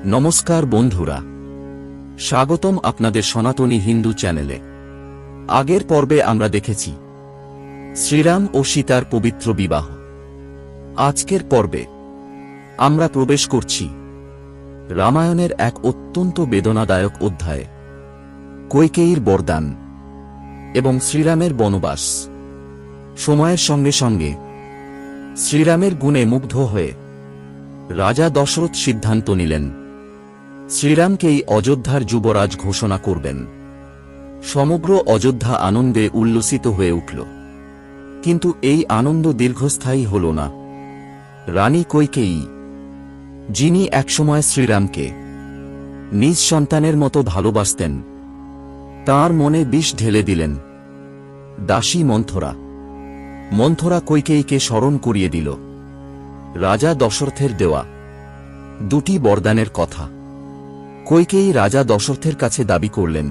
নমস্কার বন্ধুরা, স্বাগতম আপনাদের সনাতনী হিন্দু চ্যানেলে। আগের পর্বে আমরা দেখেছি শ্রীরাম ও সীতার পবিত্র বিবাহ। আজকের পর্বে আমরা প্রবেশ করছি রামায়ণের এক অত্যন্ত বেদনাদায়ক অধ্যায়ে, কৈকেয়ীর বরদান এবং শ্রীরামের বনবাস। সময়ের সঙ্গে সঙ্গে শ্রীরামের গুণে মুগ্ধ হয়ে রাজা দশরথ সিদ্ধান্ত নিলেন শ্রীরামকেই অযোধ্যার যুবরাজ ঘোষণা করবেন। সমগ্র অযোধ্যা আনন্দে উল্লসিত হয়ে উঠল। কিন্তু এই আনন্দ দীর্ঘস্থায়ী হল না। রানী কৈকেয়ী, যিনি একসময় শ্রীরামকে নিজ সন্তানের মতো ভালোবাসতেন, তাঁর মনে বিষ ঢেলে দিলেন। দাসী মন্থরা কৈকেয়ীকে স্মরণ করিয়ে দিল রাজা দশরথের দেওয়া দুটি বরদানের কথা। কৈকেয়ী রাজা দশরথের কাছে দাবি করলেন,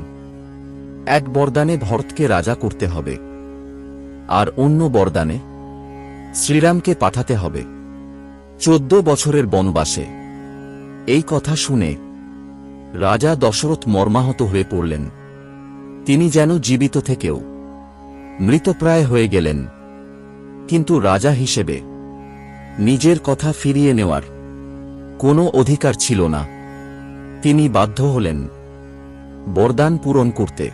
এক বরদানে ভরতকে রাজা করতে হবে, আর অন্য বরদানে শ্রীরামকে পাঠাতে হবে 14 বছরের বনবাসে। এই কথা শুনে রাজা দশরথ মর্মাহত হয়ে পড়লেন। তিনি যেন জীবিত থেকেও মৃতপ্রায় হয়ে গেলেন। কিন্তু রাজা হিসেবে নিজের কথা ফিরিয়ে নেওয়ার কোনো অধিকার ছিল না। তিনি বাধ্য হলেন বরদান পূরণ করতে।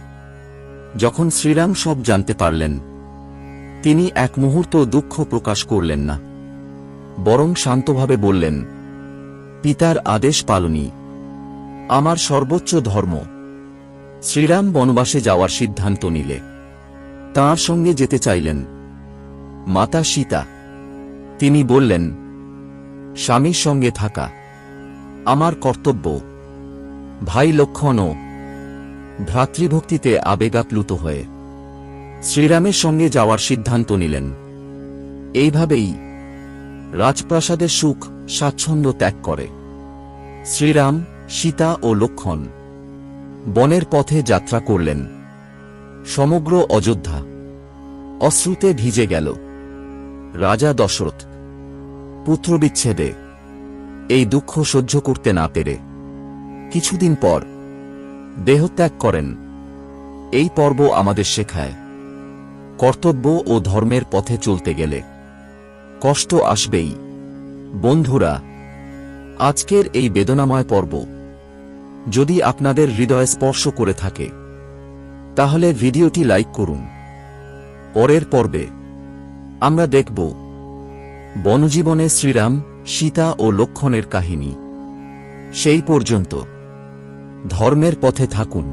যখন শ্রীরাম সব জানতে পারলেন, তিনি এক মুহূর্ত দুঃখ প্রকাশ করলেন না, বরং শান্তভাবে বললেন, পিতার আদেশ পালনই আমার সর্বোচ্চ ধর্ম। শ্রীরাম বনবাসে যাওয়ার সিদ্ধান্ত নিলে তাঁর সঙ্গে যেতে চাইলেন মাতা সীতা। তিনি বললেন, স্বামীর সঙ্গে থাকা আমার কর্তব্য। ভাই লক্ষ্মণও ভ্রাতৃভক্তিতে আবেগাপ্লুত হয়ে শ্রীরামের সঙ্গে যাওয়ার সিদ্ধান্ত নিলেন। এইভাবেই রাজপ্রাসাদের সুখ স্বাচ্ছন্দ্য ত্যাগ করে শ্রীরাম, সীতা ও লক্ষ্মণ বনের পথে যাত্রা করলেন। সমগ্র অযোধ্যা অশ্রুতে ভিজে গেল। রাজা দশরথ পুত্রবিচ্ছেদে এই দুঃখ সহ্য করতে না পেরে কিছুদিন পর দেহত্যাগ করেন। এই পর্ব আমাদের শেখায়, কর্তব্য ও ধর্মের পথে চলতে গেলে কষ্ট আসবেই। বন্ধুরা, আজকের এই বেদনাময় পর্ব যদি আপনাদের হৃদয়ে স্পর্শ করে থাকে, তাহলে ভিডিওটি লাইক করুন। পরের পর্বে আমরা দেখব বনজীবনে শ্রীরাম, সীতা ও লক্ষ্মণের কাহিনী। সেই পর্যন্ত ধর্মের পথে থাকুন।